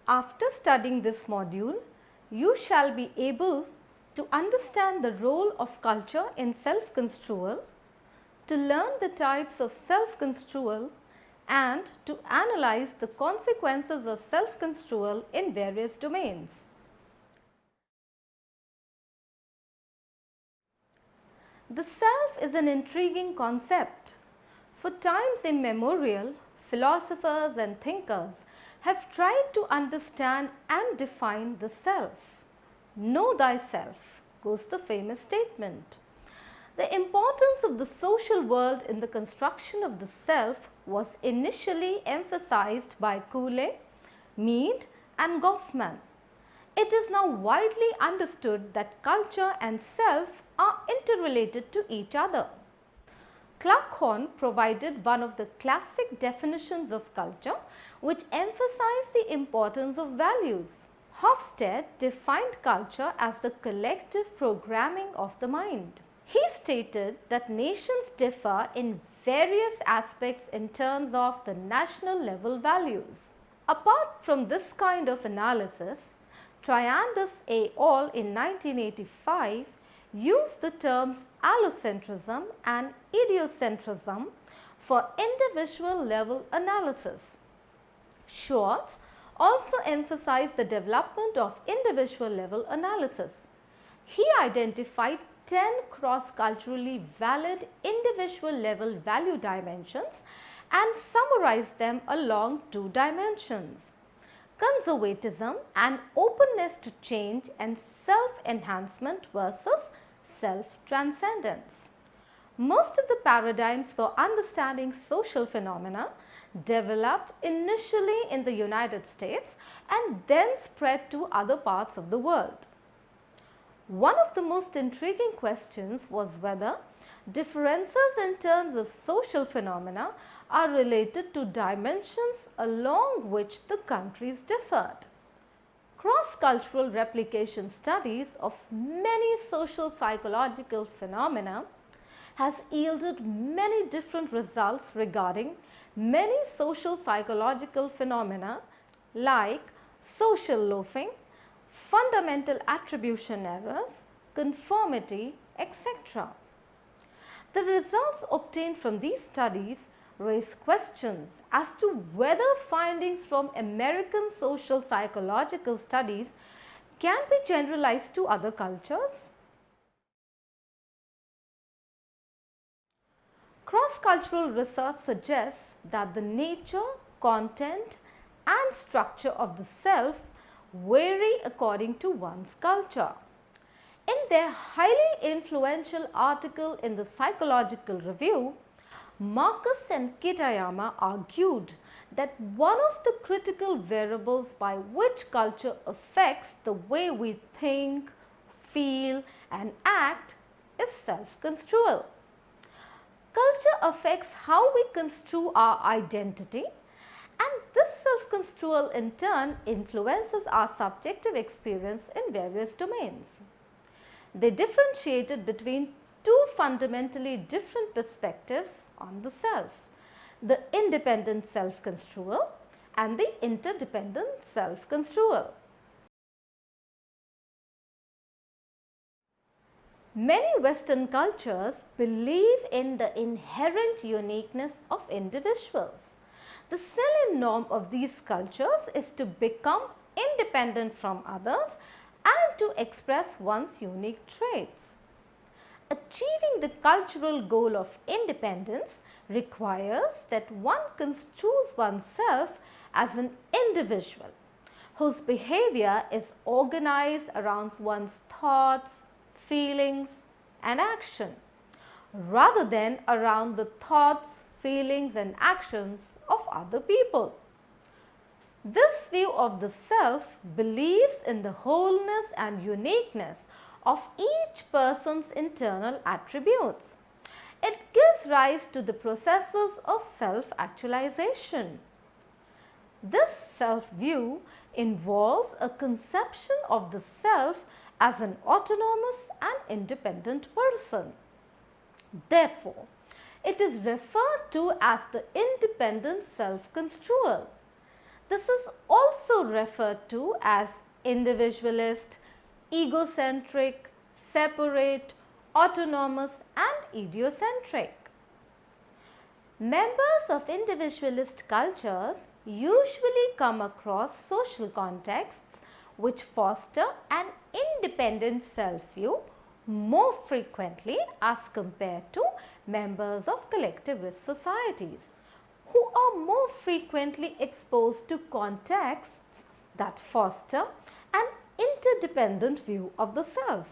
After studying this module, you shall be able to understand the role of culture in self-construal, to learn the types of self-construal and to analyze the consequences of self-construal in various domains. The self is an intriguing concept. For times immemorial, philosophers and thinkers have tried to understand and define the self. Know thyself, goes the famous statement. The importance of the social world in the construction of the self was initially emphasized by Cooley, Mead and Goffman. It is now widely understood that culture and self are interrelated to each other. Cluckhorn provided one of the classic definitions of culture which emphasized the importance of values. Hofstede defined culture as the collective programming of the mind. He stated that nations differ in various aspects in terms of the national level values. Apart from this kind of analysis, Triandus et al. In 1985 used the terms allocentrism and idiocentrism for individual level analysis. Schwartz also emphasized the development of individual level analysis. He identified 10 cross-culturally valid individual level value dimensions and summarized them along 2 dimensions: conservatism and openness to change and self-enhancement versus self-transcendence. Most of the paradigms for understanding social phenomena developed initially in the United States and then spread to other parts of the world. One of the most intriguing questions was whether differences in terms of social phenomena are related to dimensions along which the countries differed. Cross-cultural replication studies of many social psychological phenomena has yielded many different results regarding many social psychological phenomena like social loafing, fundamental attribution errors, conformity, etc. The results obtained from these studies raise questions as to whether findings from American social psychological studies can be generalized to other cultures. Cross-cultural research suggests that the nature, content and structure of the self vary according to one's culture. In their highly influential article in the Psychological Review, Marcus and Kitayama argued that one of the critical variables by which culture affects the way we think, feel and act is self-construal. Culture affects how we construe our identity, and this self-construal in turn influences our subjective experience in various domains. They differentiated between 2 fundamentally different perspectives on the self: the independent self-construal and the interdependent self-construal. Many Western cultures believe in the inherent uniqueness of individuals. The salient norm of these cultures is to become independent from others and to express one's unique traits. Achieving the cultural goal of independence requires that one construes oneself as an individual whose behavior is organized around one's thoughts, feelings and action rather than around the thoughts, feelings and actions of other people. This view of the self believes in the wholeness and uniqueness of each person's internal attributes. It gives rise to the processes of self-actualization. This self-view involves a conception of the self as an autonomous and independent person. Therefore, it is referred to as the independent self-construal. This is also referred to as individualist, egocentric, separate, autonomous and idiocentric. Members of individualist cultures usually come across social contexts which foster an independent self-view more frequently as compared to members of collectivist societies, who are more frequently exposed to contexts that foster an interdependent view of the self.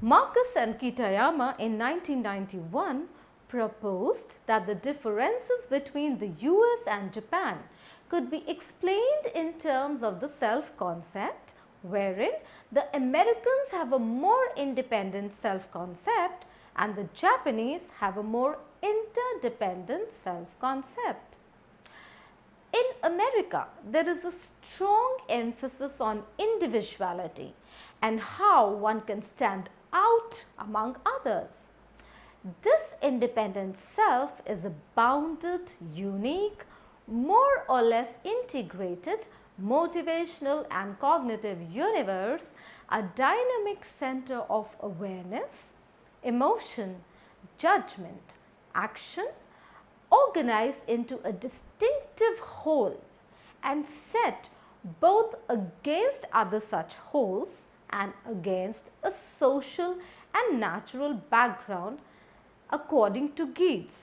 Marcus and Kitayama in 1991 proposed that the differences between the US and Japan could be explained in terms of the self concept, wherein the Americans have a more independent self concept and the Japanese have a more interdependent self concept. In America, there is a strong emphasis on individuality and how one can stand out among others. This independent self is a bounded, unique, more or less integrated, motivational and cognitive universe, a dynamic center of awareness, emotion, judgment, action, organized into a distinctive whole and set both against other such wholes and against a social and natural background according to Geeds.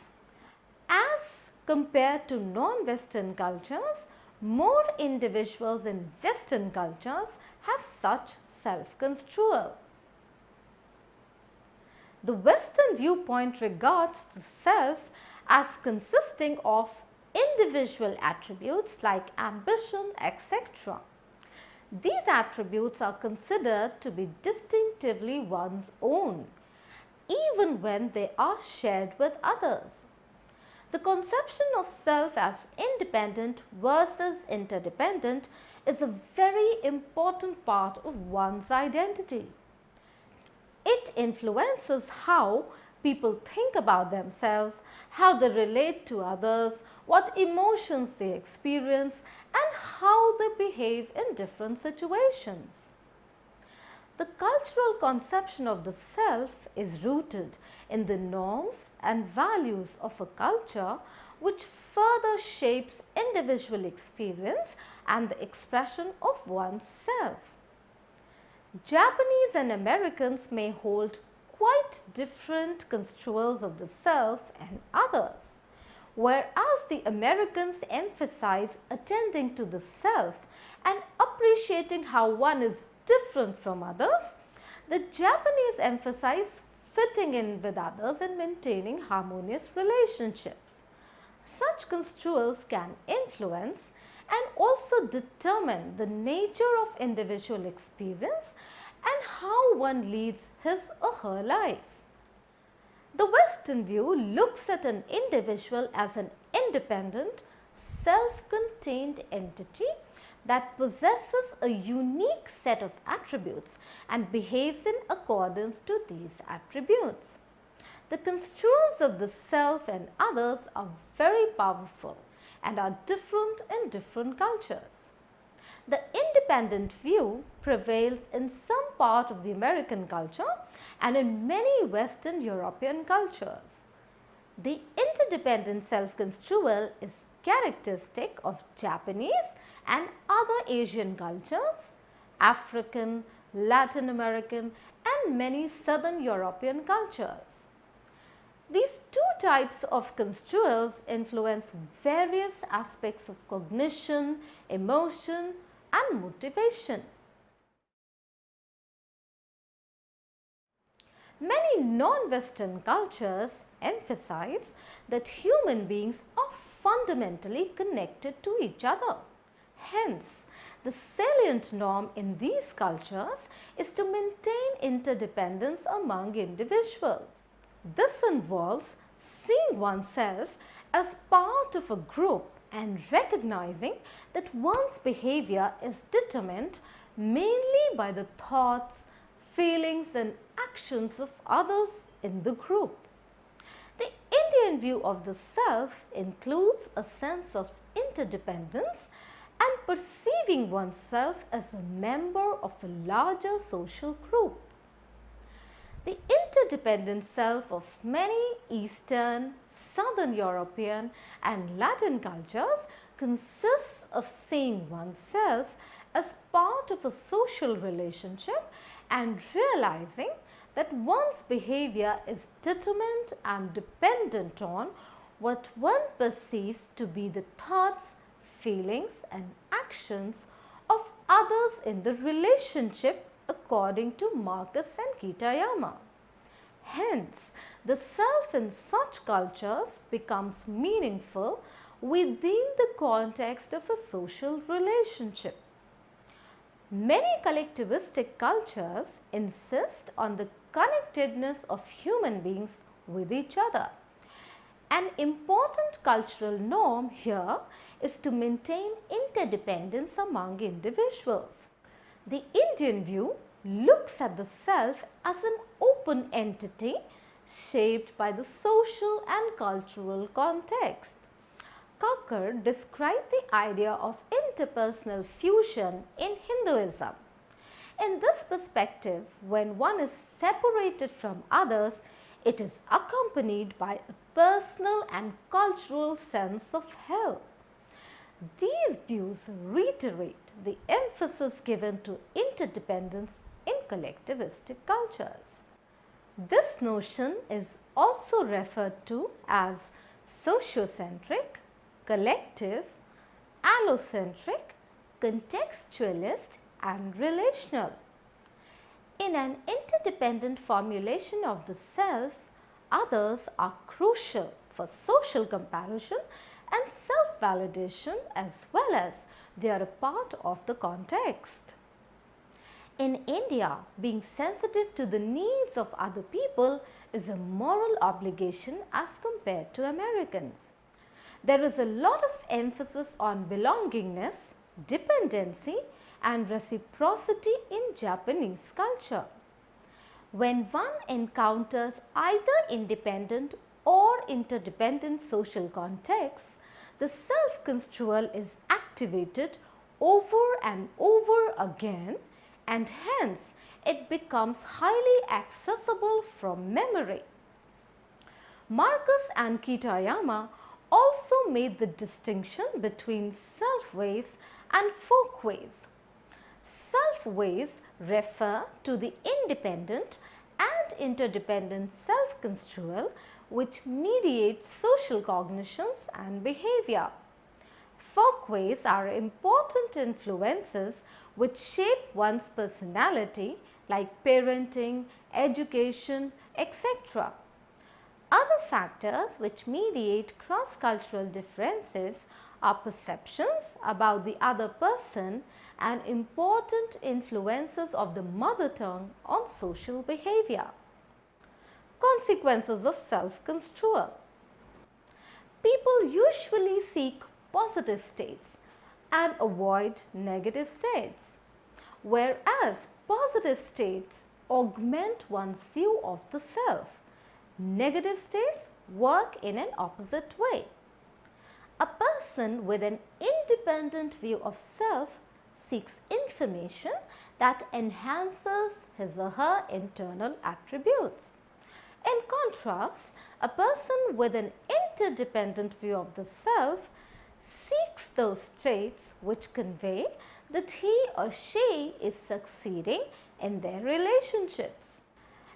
As compared to non-Western cultures, more individuals in Western cultures have such self-construal. The Western viewpoint regards the self as consisting of individual attributes like ambition, etc. These attributes are considered to be distinctively one's own, even when they are shared with others. The conception of self as independent versus interdependent is a very important part of one's identity. It influences how people think about themselves, how they relate to others, what emotions they experience, and how they behave in different situations. The cultural conception of the self is rooted in the norms and values of a culture, which further shapes individual experience and the expression of one's self. Japanese and Americans may hold quite different construals of the self and others. Whereas the Americans emphasize attending to the self and appreciating how one is different from others, the Japanese emphasize fitting in with others and maintaining harmonious relationships. Such construals can influence and also determine the nature of individual experience and how one leads his or her life. The Western view looks at an individual as an independent, self-contained entity that possesses a unique set of attributes and behaves in accordance to these attributes. The construals of the self and others are very powerful and are different in different cultures. The independent view prevails in some part of the American culture and in many Western European cultures. The interdependent self-construal is characteristic of Japanese and other Asian cultures, African, Latin American, and many Southern European cultures. These two types of construals influence various aspects of cognition, emotion, and motivation. Many non-Western cultures emphasize that human beings are fundamentally connected to each other. Hence, the salient norm in these cultures is to maintain interdependence among individuals. This involves seeing oneself as part of a group and recognizing that one's behavior is determined mainly by the thoughts, feelings and actions of others in the group. The Indian view of the self includes a sense of interdependence and perceiving oneself as a member of a larger social group. The interdependent self of many Eastern, Southern European and Latin cultures consists of seeing oneself as part of a social relationship and realizing that one's behavior is determined and dependent on what one perceives to be the thoughts, feelings and actions of others in the relationship according to Marcus and Kitayama. Hence, the self in such cultures becomes meaningful within the context of a social relationship. Many collectivistic cultures insist on the connectedness of human beings with each other. An important cultural norm here is to maintain interdependence among individuals. The Indian view looks at the self as an open entity shaped by the social and cultural context. Kakkar described the idea of interpersonal fusion in Hinduism. In this perspective, when one is separated from others, it is accompanied by a personal and cultural sense of health. These views reiterate the emphasis given to interdependence in collectivistic cultures. This notion is also referred to as sociocentric, collective, allocentric, contextualist and relational. In an interdependent formulation of the self, others are crucial for social comparison and self-validation as well as they are a part of the context. In India, being sensitive to the needs of other people is a moral obligation as compared to Americans. There is a lot of emphasis on belongingness, dependency and reciprocity in Japanese culture. When one encounters either independent or interdependent social contexts, the self-construal is activated over and over again and hence it becomes highly accessible from memory. Marcus and Kitayama also made the distinction between self-ways and folk-ways. Self-ways refer to the independent and interdependent self-construal which mediates social cognitions and behavior. Folkways are important influences which shape one's personality like parenting, education, etc. Other factors which mediate cross-cultural differences are perceptions about the other person and important influences of the mother tongue on social behavior. Consequences of self-construal. People usually seek positive states and avoid negative states, whereas positive states augment one's view of the self. Negative states work in an opposite way. A person with an independent view of self seeks information that enhances his or her internal attributes. In contrast, a person with an interdependent view of the self seeks those traits which convey that he or she is succeeding in their relationships.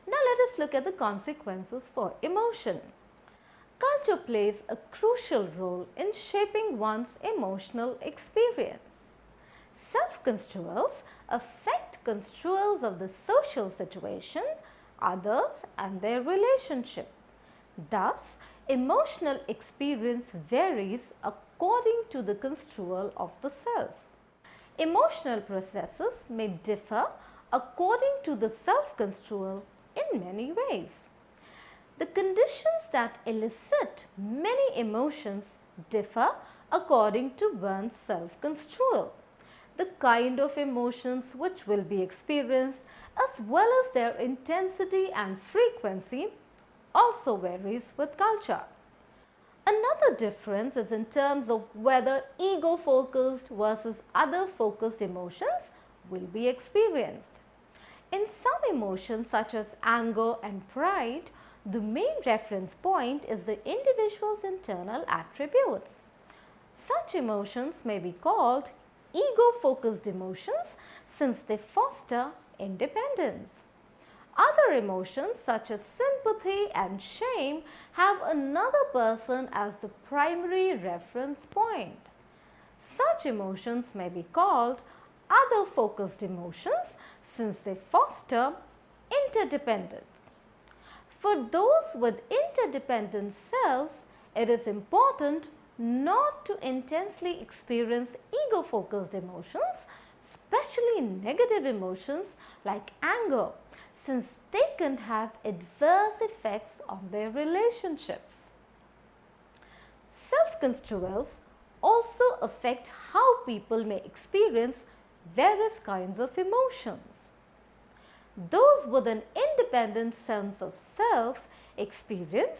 Now let us look at the consequences for emotion. Culture plays a crucial role in shaping one's emotional experience. Self-construals affect construals of the social situation, others and their relationship. Thus, emotional experience varies according to the construal of the self. Emotional processes may differ according to the self-construal in many ways. The conditions that elicit many emotions differ according to one's self-construal. The kind of emotions which will be experienced as well as their intensity and frequency also varies with culture. Another difference is in terms of whether ego-focused versus other-focused emotions will be experienced. In some emotions such as anger and pride, the main reference point is the individual's internal attributes. Such emotions may be called ego-focused emotions since they foster independence. Other emotions such as sympathy and shame have another person as the primary reference point. Such emotions may be called other-focused emotions since they foster interdependence. For those with interdependent selves, it is important not to intensely experience ego-focused emotions, especially negative emotions like anger, since they can have adverse effects on their relationships. Self-construals also affect how people may experience various kinds of emotions. Those with an independent sense of self experience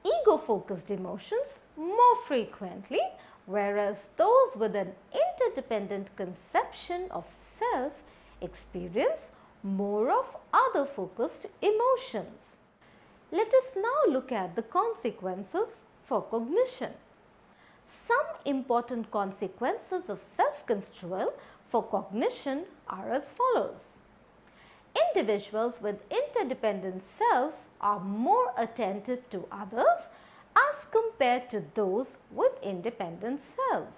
ego-focused emotions more frequently, whereas those with an interdependent conception of self experience more of other-focused emotions. Let us now look at the consequences for cognition. Some important consequences of self-construal for cognition are as follows. Individuals with interdependent selves are more attentive to others as compared to those with independent selves.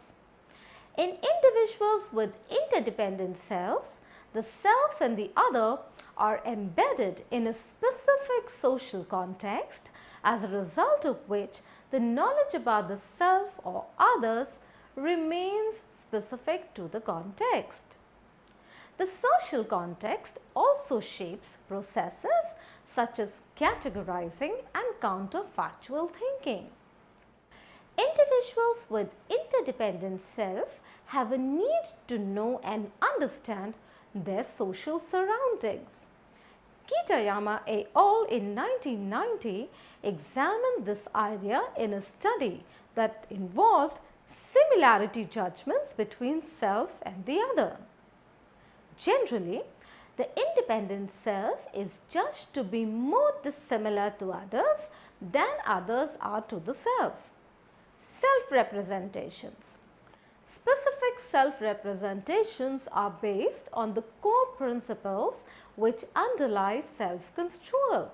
In individuals with interdependent selves, the self and the other are embedded in a specific social context, as a result of which the knowledge about the self or others remains specific to the context. The social context also shapes processes such as categorizing and counterfactual thinking. Individuals with interdependent self have a need to know and understand their social surroundings. Kitayama et al. In 1990 examined this idea in a study that involved similarity judgments between self and the other. Generally, the independent self is judged to be more dissimilar to others than others are to the self. Self-representations. Specific self-representations are based on the core principles which underlie self-construal.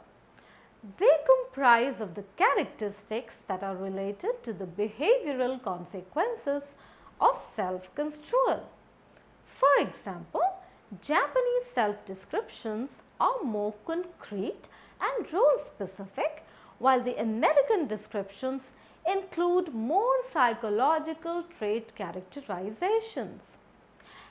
They comprise of the characteristics that are related to the behavioral consequences of self-construal. For example, Japanese self-descriptions are more concrete and role-specific, while the American descriptions include more psychological trait characterizations.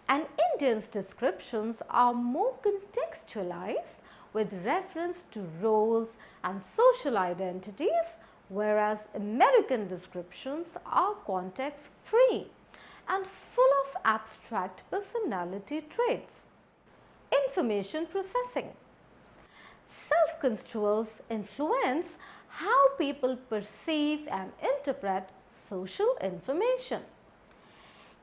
And Indian's descriptions are more contextualized with reference to roles and social identities, whereas American descriptions are context-free and full of abstract personality traits. Information processing. Self-construals influence how people perceive and interpret social information.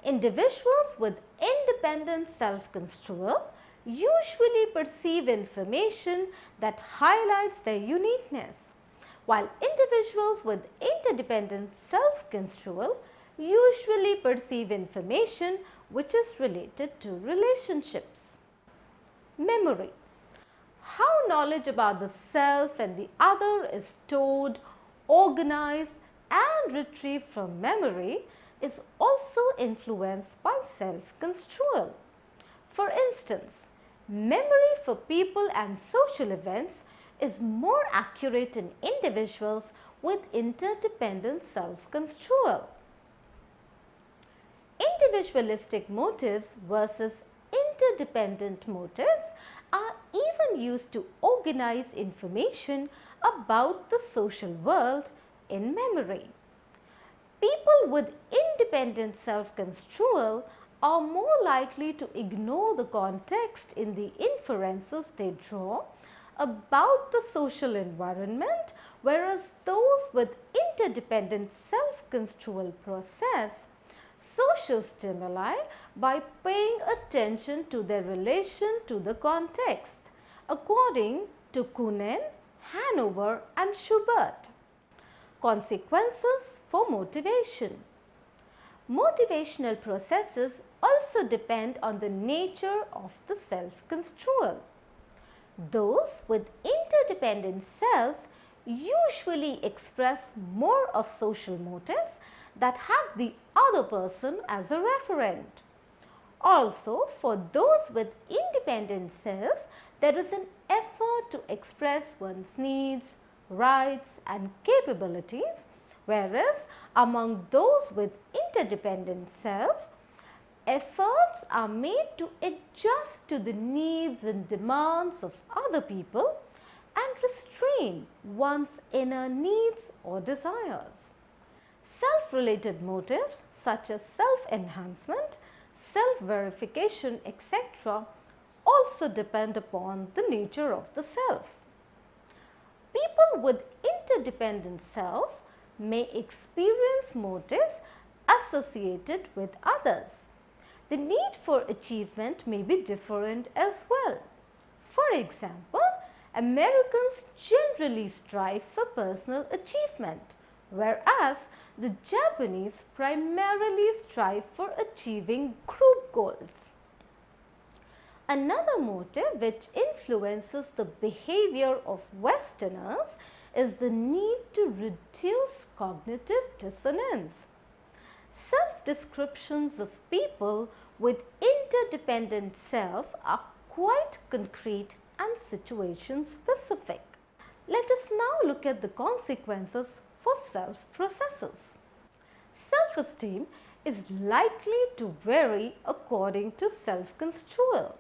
Individuals with independent self-construal usually perceive information that highlights their uniqueness, while individuals with interdependent self-construal usually perceive information which is related to relationships. Memory. How knowledge about the self and the other is stored, organized and retrieved from memory is also influenced by self-construal. For instance, memory for people and social events is more accurate in individuals with interdependent self-construal. Individualistic motives versus interdependent motives are even used to organize information about the social world in memory. People with independent self-construal are more likely to ignore the context in the inferences they draw about the social environment, whereas those with interdependent self-construal process social stimuli by paying attention to their relation to the context, according to Kuhnen, Hanover and Schubert. Consequences for motivation. Motivational processes also depend on the nature of the self-construal. Those with interdependent selves usually express more of social motives that have the other person as a referent. Also, for those with independent selves, there is an effort to express one's needs, rights and capabilities, whereas among those with interdependent selves, efforts are made to adjust to the needs and demands of other people and restrain one's inner needs or desires. Self-related motives such as self-enhancement, self-verification, etc. also depend upon the nature of the self. People with interdependent self may experience motives associated with others. The need for achievement may be different as well. For example, Americans generally strive for personal achievement, whereas the Japanese primarily strive for achieving group goals. Another motive which influences the behavior of Westerners is the need to reduce cognitive dissonance. Self-descriptions of people with interdependent self are quite concrete and situation specific. Let us now look at the consequences for self processes. Self-esteem is likely to vary according to self-construal.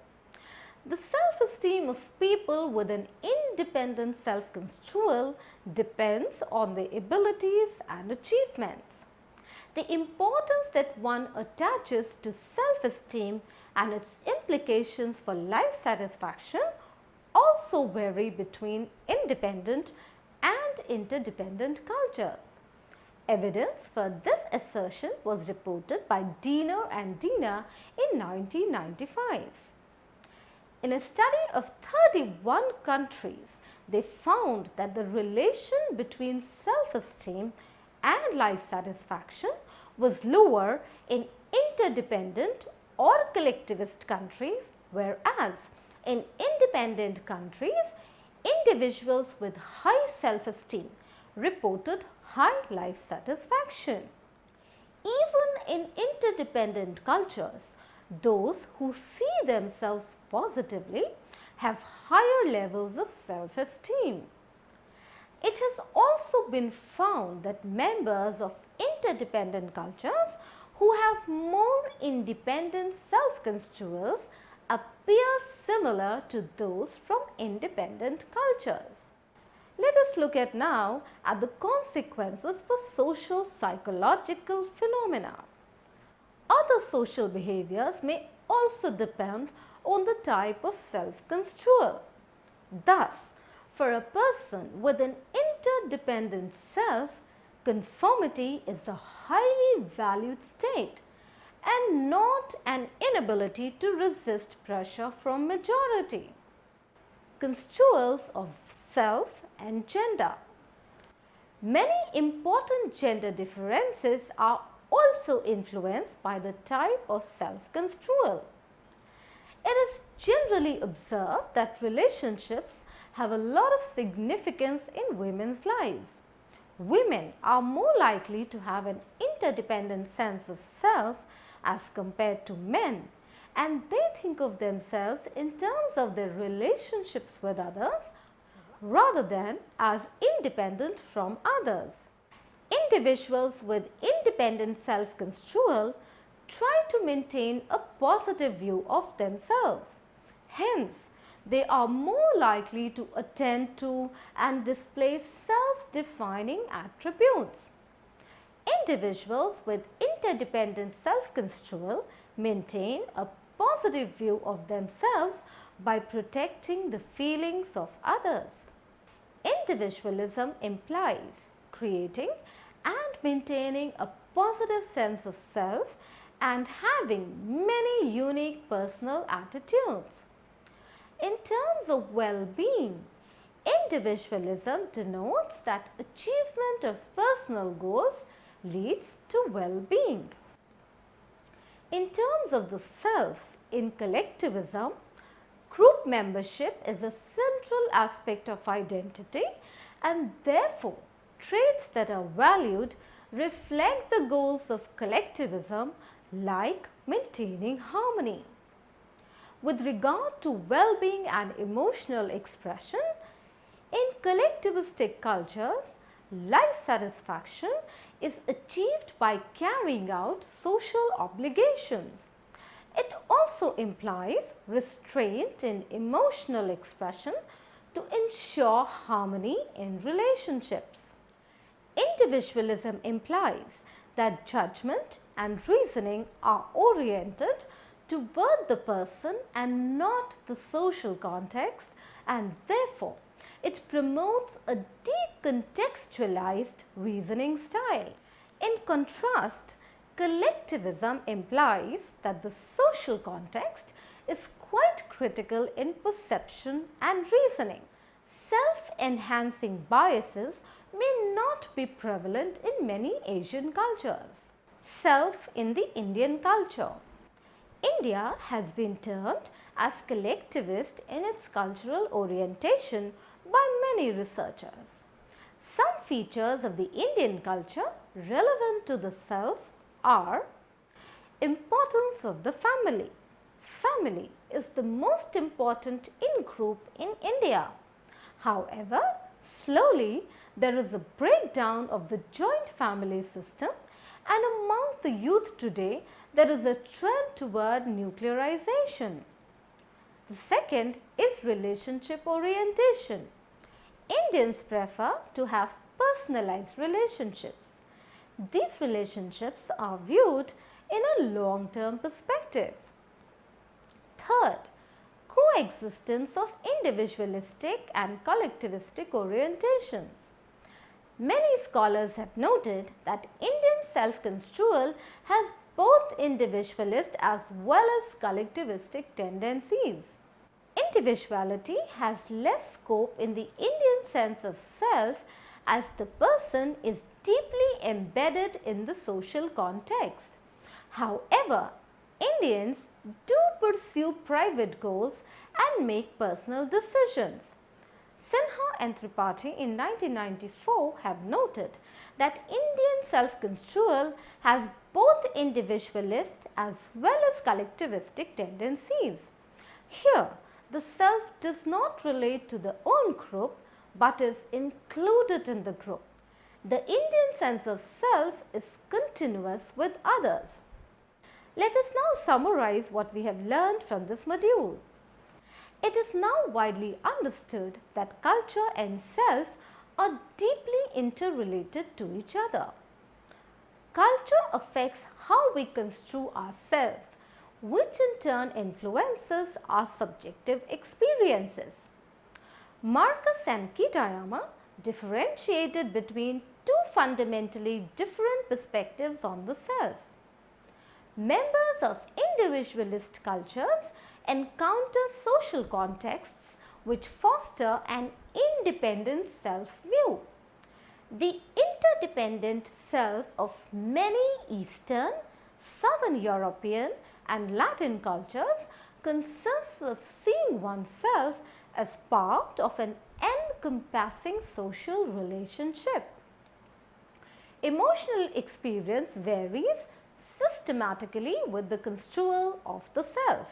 The self-esteem of people with an independent self-construal depends on their abilities and achievements. The importance that one attaches to self-esteem and its implications for life satisfaction also vary between independent and interdependent cultures. Evidence for this assertion was reported by Diener and Dina in 1995. In a study of 31 countries, they found that the relation between self-esteem and life satisfaction was lower in interdependent or collectivist countries, whereas in independent countries, individuals with high self-esteem reported high life satisfaction. Even in interdependent cultures, those who see themselves positively have higher levels of self-esteem. It has also been found that members of interdependent cultures who have more independent self-construals appear similar to those from independent cultures. Let us look at now at the consequences for social psychological phenomena. Other social behaviors may also depend on the type of self-construal. Thus, for a person with an interdependent self, conformity is a highly valued state and not an inability to resist pressure from majority. Construals of self and gender. Many important gender differences are also influenced by the type of self-construal. It is generally observed that relationships have a lot of significance in women's lives. Women are more likely to have an interdependent sense of self as compared to men, and they think of themselves in terms of their relationships with others rather than as independent from others. Individuals with independent self-construal try to maintain a positive view of themselves. Hence, they are more likely to attend to and display self-defining attributes. Individuals with interdependent self-construal maintain a positive view of themselves by protecting the feelings of others. Individualism implies creating and maintaining a positive sense of self and having many unique personal attitudes. In terms of well-being, individualism denotes that achievement of personal goals leads to well-being. In terms of the self, in collectivism, group membership is a central aspect of identity, and therefore traits that are valued reflect the goals of collectivism, like maintaining harmony. With regard to well-being and emotional expression, in collectivistic cultures, life satisfaction is achieved by carrying out social obligations. It also implies restraint in emotional expression to ensure harmony in relationships. Individualism implies that judgment and reasoning are oriented toward the person and not the social context, and therefore it promotes a decontextualized reasoning style. In contrast, collectivism implies that the social context is quite critical in perception and reasoning. Self-enhancing biases may not be prevalent in many Asian cultures. Self in the Indian culture. India has been termed as collectivist in its cultural orientation by many researchers. Some features of the Indian culture relevant to the self are importance of the family. Family is the most important in-group in India. However, slowly there is a breakdown of the joint family system, and among the youth today there is a trend toward nuclearization. The second is relationship orientation. Indians prefer to have personalized relationships. These relationships are viewed in a long-term perspective. Third, coexistence of individualistic and collectivistic orientations. Many scholars have noted that Indian self-construal has both individualist as well as collectivistic tendencies. Individuality has less scope in the Indian sense of self, as the person is deeply embedded in the social context. However, Indians do pursue private goals and make personal decisions. Sinha and Tripathi in 1994 have noted that Indian self-construal has both individualist as well as collectivistic tendencies. Here, the self does not relate to the own group but is included in the group. The Indian sense of self is continuous with others. Let us now summarize what we have learned from this module. It is now widely understood that culture and self are deeply interrelated to each other. Culture affects how we construe ourselves, which in turn influences our subjective experiences. Marcus and Kitayama differentiated between two fundamentally different perspectives on the self. Members of individualist cultures encounter social contexts which foster an independent self-view. The interdependent self of many Eastern, Southern European and Latin cultures consists of seeing oneself as part of an encompassing social relationship. Emotional experience varies systematically with the construal of the self.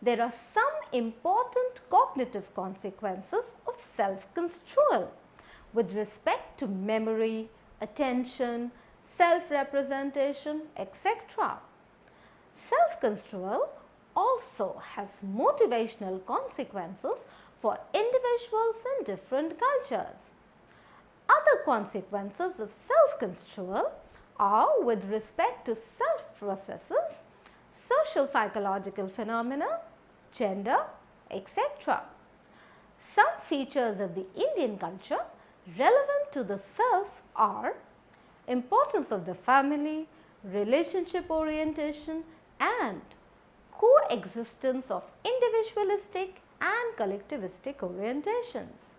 There are some important cognitive consequences of self-construal with respect to memory, attention, self-representation, etc. Self-construal also has motivational consequences for individuals in different cultures. Other consequences of self-construal are with respect to self-processes, social psychological phenomena, gender, etc. Some features of the Indian culture relevant to the self are importance of the family, relationship orientation and coexistence of individualistic and collectivistic orientations.